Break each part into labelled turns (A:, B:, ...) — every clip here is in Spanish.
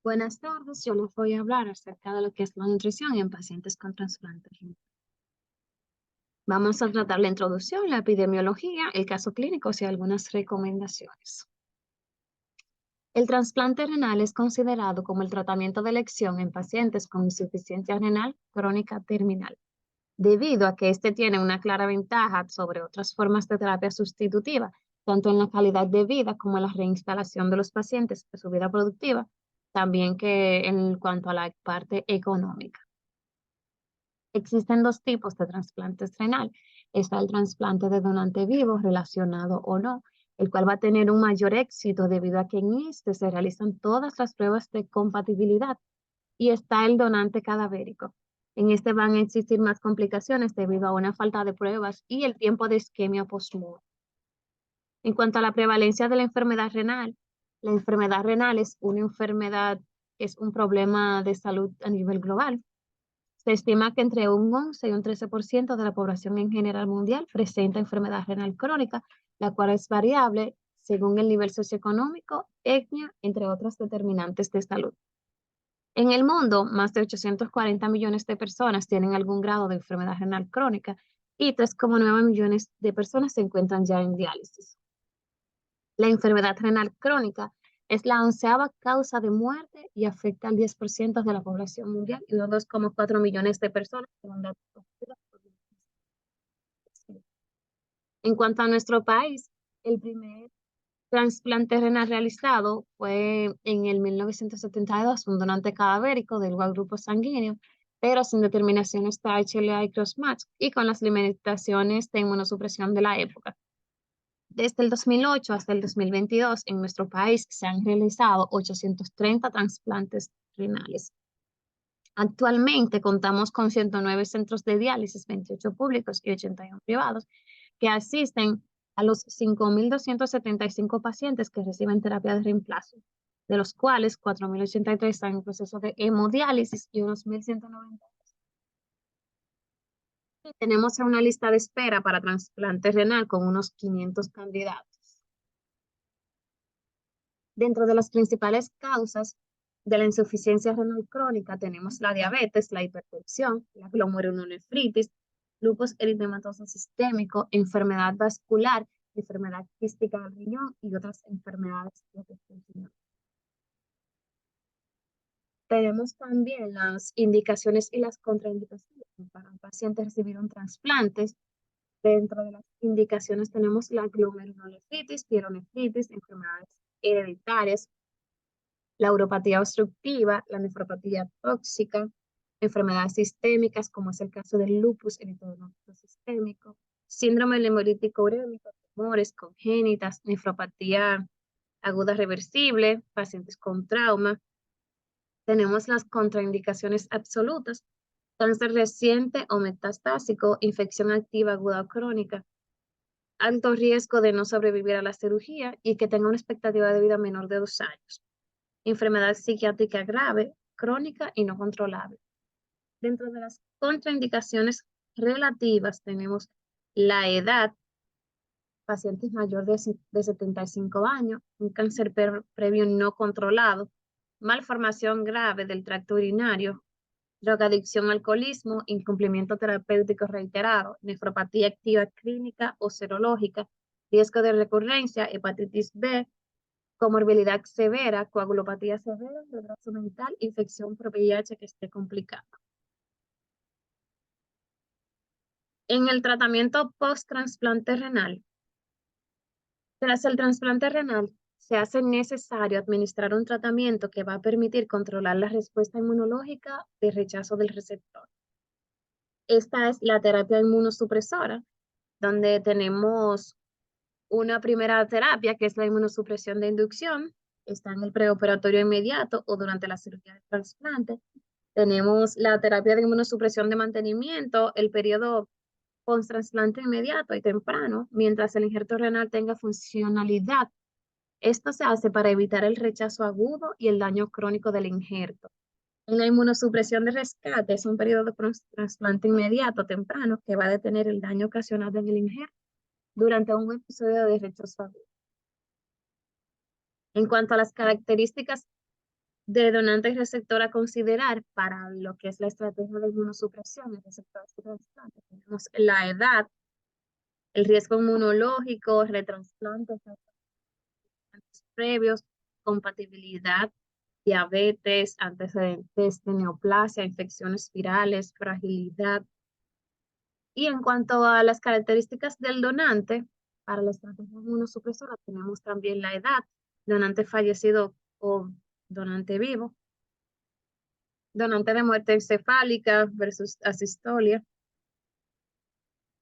A: Buenas tardes, yo les voy a hablar acerca de lo que es la nutrición en pacientes con trasplante renal. Vamos a tratar la introducción, la epidemiología, el caso clínico y algunas recomendaciones. El trasplante renal es considerado como el tratamiento de elección en pacientes con insuficiencia renal crónica terminal, debido a que este tiene una clara ventaja sobre otras formas de terapia sustitutiva, tanto en la calidad de vida como en la reinstalación de los pacientes de su vida productiva, también que en cuanto a la parte económica. Existen dos tipos de trasplantes renal. Está el trasplante de donante vivo, relacionado o no, el cual va a tener un mayor éxito debido a que en este se realizan todas las pruebas de compatibilidad. Y está el donante cadavérico. En este van a existir más complicaciones debido a una falta de pruebas y el tiempo de isquemia postmortem. En cuanto a la prevalencia de la enfermedad renal es una enfermedad, es un problema de salud a nivel global. Se estima que entre un 11 y un 13% de la población en general mundial presenta enfermedad renal crónica, la cual es variable según el nivel socioeconómico, etnia, entre otros determinantes de salud. En el mundo, más de 840 millones de personas tienen algún grado de enfermedad renal crónica y 3,9 millones de personas se encuentran ya en diálisis. La enfermedad renal crónica es la onceava causa de muerte y afecta al 10% de la población mundial y unos 2,4 millones de personas. En cuanto a nuestro país, el primer trasplante renal realizado fue en el 1972, un donante cadavérico del igual grupo sanguíneo, pero sin determinaciones de HLA y crossmatch y con las limitaciones de inmunosupresión de la época. Desde el 2008 hasta el 2022, en nuestro país se han realizado 830 trasplantes renales. Actualmente contamos con 109 centros de diálisis, 28 públicos y 81 privados, que asisten a los 5.275 pacientes que reciben terapia de reemplazo, de los cuales 4.083 están en proceso de hemodiálisis y unos 1.190. Tenemos una lista de espera para trasplante renal con unos 500 candidatos. Dentro de las principales causas de la insuficiencia renal crónica tenemos la diabetes, la hipertensión, la glomerulonefritis, lupus eritematoso sistémico, enfermedad vascular, enfermedad quística del riñón y otras enfermedades de riñón. Tenemos también las indicaciones y las contraindicaciones para un paciente recibir un trasplante. Dentro de las indicaciones tenemos la glomerulonefritis, pielonefritis, enfermedades hereditarias, la uropatía obstructiva, la nefropatía tóxica, enfermedades sistémicas, como es el caso del lupus eritematoso sistémico, síndrome hemolítico urémico, tumores congénitas, nefropatía aguda reversible, pacientes con trauma. Tenemos las contraindicaciones absolutas: cáncer reciente o metastásico, infección activa aguda o crónica, alto riesgo de no sobrevivir a la cirugía y que tenga una expectativa de vida menor de 2 años. Enfermedad psiquiátrica grave, crónica y no controlable. Dentro de las contraindicaciones relativas tenemos la edad, pacientes mayores de 75 años, un cáncer previo no controlado, malformación grave del tracto urinario, drogadicción, alcoholismo, incumplimiento terapéutico reiterado, nefropatía activa clínica o serológica, riesgo de recurrencia, hepatitis B, comorbilidad severa, coagulopatía severa, retraso mental, infección por VIH que esté complicada. En el tratamiento post-trasplante renal, tras el trasplante renal, se hace necesario administrar un tratamiento que va a permitir controlar la respuesta inmunológica de rechazo del receptor. Esta es la terapia inmunosupresora, donde tenemos una primera terapia que es la inmunosupresión de inducción, está en el preoperatorio inmediato o durante la cirugía de trasplante. Tenemos la terapia de inmunosupresión de mantenimiento, el periodo post-trasplante inmediato y temprano, mientras el injerto renal tenga funcionalidad. Esto se hace para evitar el rechazo agudo y el daño crónico del injerto. En la inmunosupresión de rescate es un periodo de trasplante inmediato temprano que va a detener el daño ocasionado en el injerto durante un episodio de rechazo agudo. En cuanto a las características de donante y receptor a considerar para lo que es la estrategia de inmunosupresión en receptores de trasplante. Tenemos la edad, el riesgo inmunológico, retransplantes previos, compatibilidad, diabetes, antecedentes de neoplasia, infecciones virales, fragilidad. Y en cuanto a las características del donante, para la estrategia inmunosupresora tenemos también la edad, donante fallecido o donante vivo, donante de muerte encefálica versus asistolia,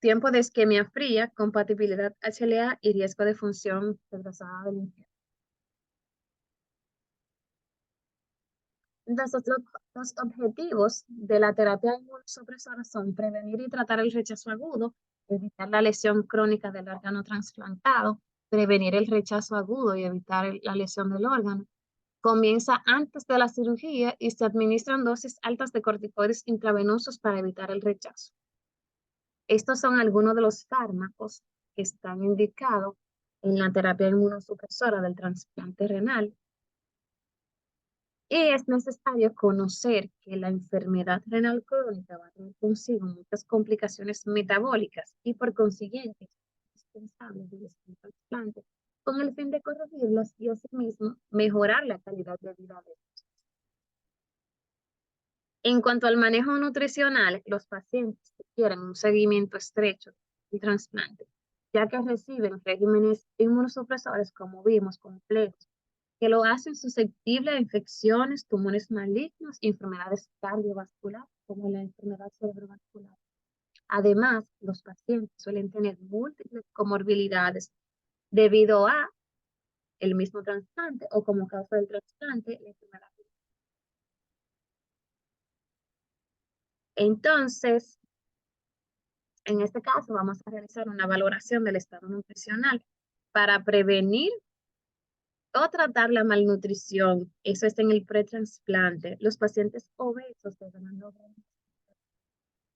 A: tiempo de isquemia fría, compatibilidad HLA y riesgo de función retrasada del injerto. Entonces, los objetivos de la terapia inmunosupresora son prevenir y tratar el rechazo agudo, evitar la lesión crónica del órgano trasplantado, prevenir el rechazo agudo y evitar la lesión del órgano. Comienza antes de la cirugía y se administran dosis altas de corticoides intravenosos para evitar el rechazo. Estos son algunos de los fármacos que están indicados en la terapia inmunosupresora del trasplante renal. Y es necesario conocer que la enfermedad renal crónica va a traer consigo muchas complicaciones metabólicas y por consiguiente es indispensable el trasplante con el fin de corregirlas y asimismo mejorar la calidad de vida de ellos. En cuanto al manejo nutricional, los pacientes requieren un seguimiento estrecho del trasplante, ya que reciben regímenes inmunosupresores, como vimos, complejos, que lo hacen susceptible a infecciones, tumores malignos y enfermedades cardiovasculares, como la enfermedad cerebrovascular. Además, los pacientes suelen tener múltiples comorbilidades debido a el mismo trasplante o como causa del trasplante, la enfermedad. Entonces, en este caso, vamos a realizar una valoración del estado nutricional para prevenir o tratar la malnutrición. Eso está en el pretransplante. Los pacientes obesos deberán lograr,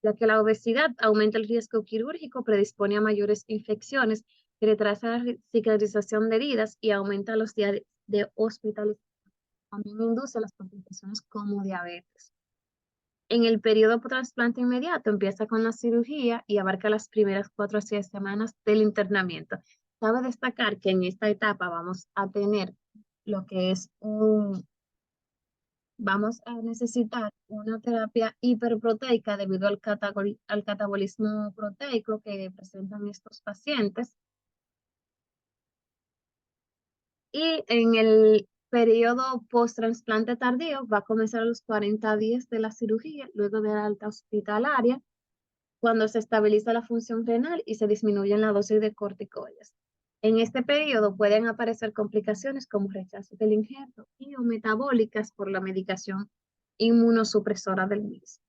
A: ya que la obesidad aumenta el riesgo quirúrgico, predispone a mayores infecciones, retrasa la cicatrización de heridas y aumenta los días de hospitalización. También induce las complicaciones como diabetes. En el periodo trasplante inmediato empieza con la cirugía y abarca las primeras 4 a 6 semanas del internamiento. Cabe destacar que en esta etapa vamos a tener lo que es vamos a necesitar una terapia hiperproteica debido al catabolismo proteico que presentan estos pacientes. Y en el periodo post-trasplante tardío va a comenzar a los 40 días de la cirugía, luego de la alta hospitalaria, cuando se estabiliza la función renal y se disminuye la dosis de corticoides. En este periodo pueden aparecer complicaciones como rechazo del injerto y o metabólicas por la medicación inmunosupresora del mismo.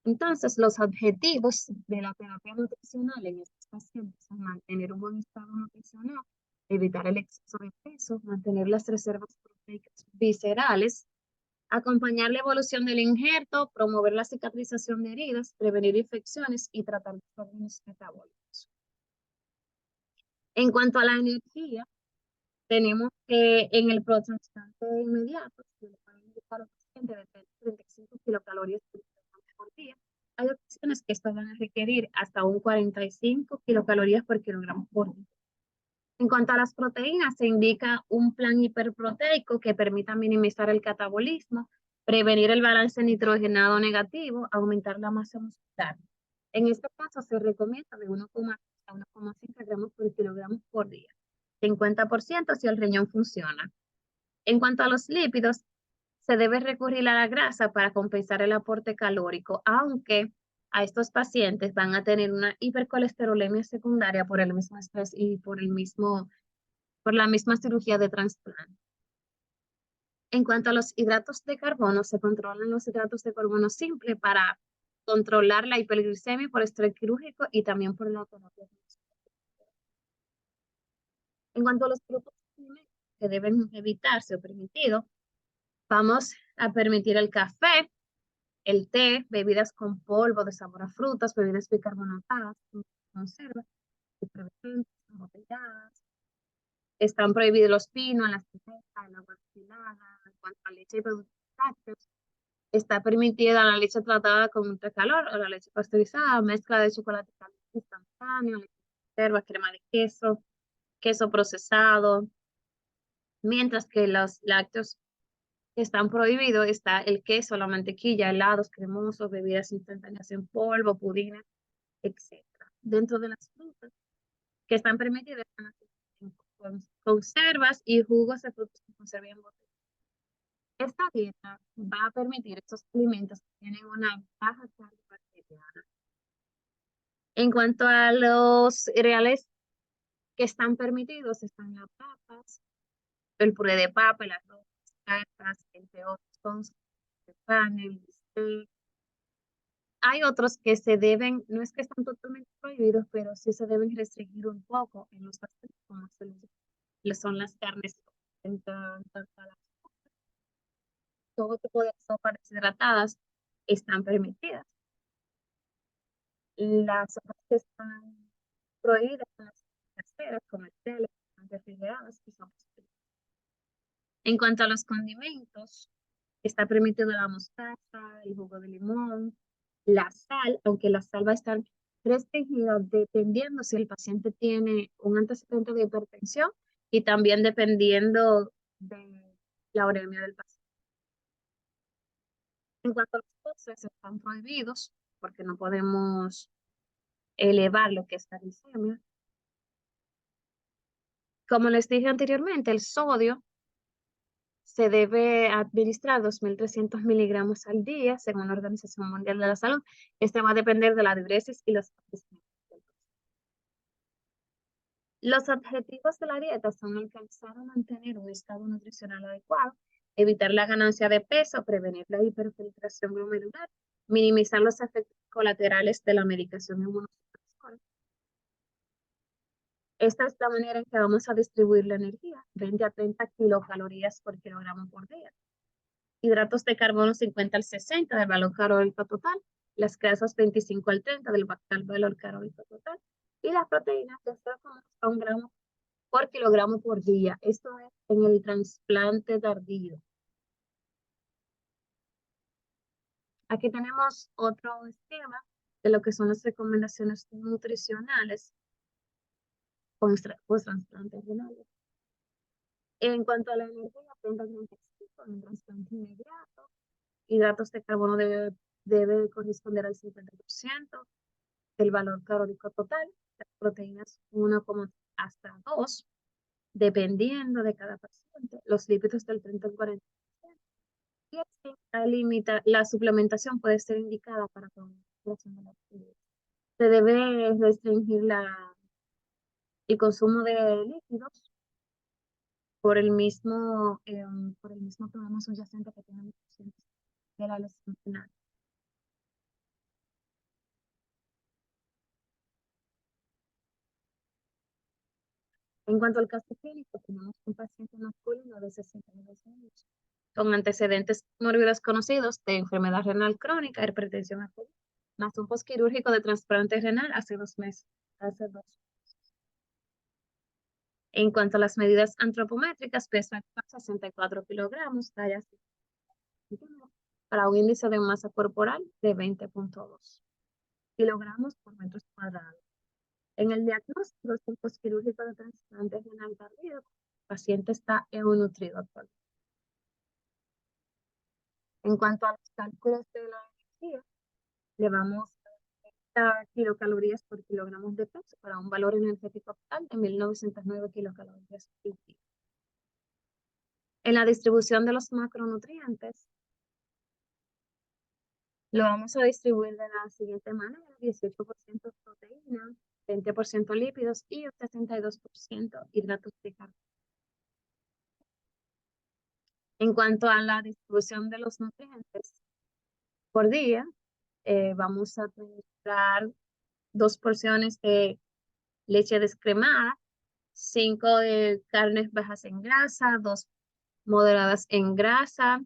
A: Entonces, los objetivos de la terapia nutricional en estos pacientes son mantener un buen estado nutricional, evitar el exceso de peso, mantener las reservas proteicas viscerales, acompañar la evolución del injerto, promover la cicatrización de heridas, prevenir infecciones y tratar desórdenes metabólicos. En cuanto a la energía, tenemos que en el trasplante inmediato, se le pueden indicar a los pacientes de 35 kilocalorías por día. Hay ocasiones que esto van a requerir hasta un 45 kilocalorías por kilogramo por día. En cuanto a las proteínas, se indica un plan hiperproteico que permita minimizar el catabolismo, prevenir el balance nitrogenado negativo, aumentar la masa muscular. En este caso se recomienda de 1,6 a 1,5 gramos por kilogramo por día, 50% si el riñón funciona. En cuanto a los lípidos, se debe recurrir a la grasa para compensar el aporte calórico, aunque a estos pacientes van a tener una hipercolesterolemia secundaria por el mismo estrés y por la misma cirugía de trasplante. En cuanto a los hidratos de carbono, se controlan los hidratos de carbono simple para controlar la hiperglicemia por estrés quirúrgico y también por la terapia. En cuanto a los grupos que deben evitarse o permitidos, vamos a permitir el café, el té, bebidas con polvo de sabor a frutas, bebidas bicarbonatadas, conservas, embotelladas, están prohibidos los pinos, las cervezas, el agua destilada. En cuanto a leche y productos lácteos, está permitida la leche tratada con ultracalor o la leche pasteurizada, mezcla de chocolate caliente instantáneo, leche de conserva, crema de queso, queso procesado, mientras que los lácteos que están prohibidos está el queso, la mantequilla, helados cremosos, bebidas instantáneas en polvo, pudines, etcétera. Dentro de las frutas que están permitidas están las conservas y jugos de frutos que conservan en botella. Esta dieta va a permitir estos alimentos que tienen una baja carga bacteriana. En cuanto a los cereales que están permitidos, están las papas, el puré de papa, el arroz, las pastas, entre otros, el pan, el bistec. Hay otros que se deben, no es que están totalmente prohibidos, pero sí se deben restringir un poco en los pasteles, como son las carnes, todo tipo de sopas deshidratadas están permitidas. Las sopas que están prohibidas son las caseras, comerciales, refrigeradas y son posibles. En cuanto a los condimentos, está permitido la mostaza, el jugo de limón, la sal, aunque la sal va a estar restringida dependiendo si el paciente tiene un antecedente de hipertensión y también dependiendo de la uremia del paciente. En cuanto a los postres, están prohibidos porque no podemos elevar lo que es la glicemia. Como les dije anteriormente, el sodio se debe administrar 2.300 miligramos al día, según la Organización Mundial de la Salud. Este va a depender de la diuresis y los acontecimientos. Los objetivos de la dieta son alcanzar o mantener un estado nutricional adecuado, evitar la ganancia de peso, prevenir la hiperfiltración glomerular, minimizar los efectos colaterales de la medicación inmunosupresora. Esta es la manera en que vamos a distribuir la energía, 20 a 30 kilocalorías por kilogramo por día. Hidratos de carbono 50 al 60 del valor calórico total, las grasas 25 al 30 del valor calórico total y las proteínas de 0,1 gramos por kilogramo por día. Esto es en el trasplante tardío. Aquí tenemos otro esquema de lo que son las recomendaciones nutricionales post-trasplantes renales. En cuanto a la energía, 30-35 en un trasplante inmediato. Hidratos de carbono debe corresponder al 50% del valor calórico total. Las proteínas 1 hasta 2, dependiendo de cada paciente. Los lípidos del 30 al 40%. Y así la suplementación puede ser indicada para controlación de la actividad. Se debe restringir el consumo de líquidos por el mismo problema subyacente que tienen los pacientes de la lesión renal. En cuanto al caso clínico, tenemos un paciente masculino de 62 años con antecedentes mórbidos conocidos de enfermedad renal crónica, hipertensión arterial, más un posquirúrgico de trasplante renal hace 2 meses. En cuanto a las medidas antropométricas, peso actual 64 kilogramos, talla 5 para un índice de masa corporal de 20.2 kilogramos por metros cuadrados. En el diagnóstico del posquirúrgico de trasplante renal cardíaco, el paciente está eunutrido actualmente. En cuanto a los cálculos de la energía, le vamos a dar kilocalorías por kilogramos de peso para un valor energético total de 1.909 kilocalorías por día. En la distribución de los macronutrientes, lo vamos a distribuir de la siguiente manera: 18% proteína, 20% lípidos y un 62% hidratos de carbono. En cuanto a la distribución de los nutrientes por día, vamos a administrar 2 porciones de leche descremada, 5 de carnes bajas en grasa, 2 moderadas en grasa,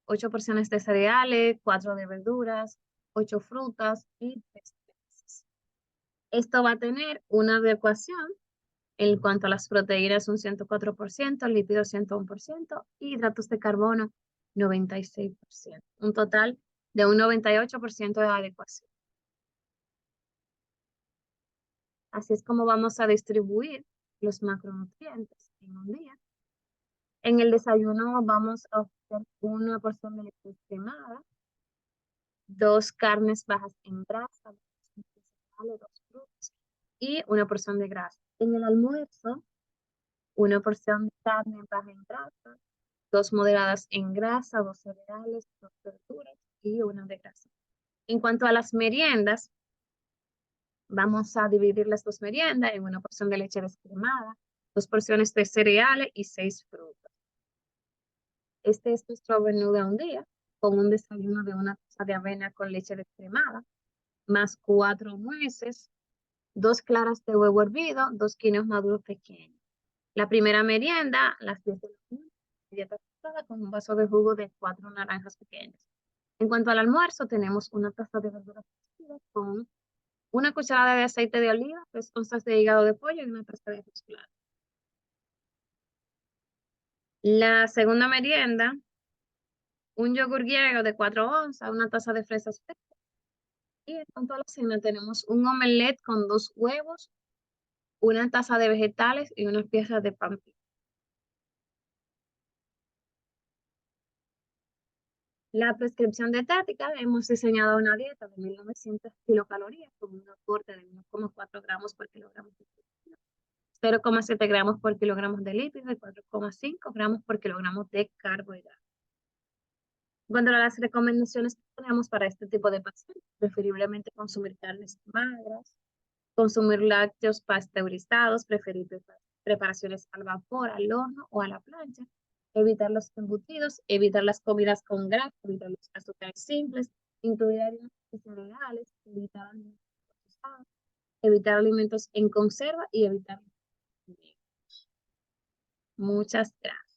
A: 8 porciones de cereales, 4 de verduras, 8 frutas y 3 peces. Esto va a tener una adecuación En cuanto a las proteínas, un 104%, lípidos 101%, y hidratos de carbono 96%. Un total de un 98% de adecuación. Así es como vamos a distribuir los macronutrientes en un día. En el desayuno vamos a obtener una porción de leche quemada, 2 carnes bajas en grasa, 2 frutas y una porción de grasa. En el almuerzo, una porción de carne baja en grasa, 2 moderadas en grasa, 2 cereales, 2 verduras y una de grasa. En cuanto a las meriendas, vamos a dividir las 2 meriendas en una porción de leche descremada, 2 porciones de cereales y 6 frutas. Este es nuestro menú de un día, con un desayuno de una taza de avena con leche descremada, más 4 nueces, 2 claras de huevo hervido, 2 quinoas maduros pequeños. La primera merienda, a las 10 de la mañana, dieta tostada con un vaso de jugo de 4 naranjas pequeñas. En cuanto al almuerzo, tenemos una taza de verduras cocidas con una cucharada de aceite de oliva, 3 onzas de hígado de pollo y una taza de arroz claro. La segunda merienda, un yogur griego de 4 onzas, una taza de fresas frescas. Y en cuanto a la cena, tenemos un omelette con 2 huevos, una taza de vegetales y unas piezas de pan. La prescripción dietética, hemos diseñado una dieta de 1900 kilocalorías con un aporte de 1,4 gramos por kilogramo de proteína, 0,7 gramos por kilogramo de lípidos y 4,5 gramos por kilogramo de carbohidratos. Cuando a las recomendaciones que tenemos para este tipo de pacientes, preferiblemente consumir carnes magras, consumir lácteos pasteurizados, preferir preparaciones al vapor, al horno o a la plancha, evitar los embutidos, evitar las comidas con grasa, evitar los azúcares simples, incluir harinas y cereales, evitar alimentos procesados, evitar alimentos en conserva y evitar. Muchas gracias.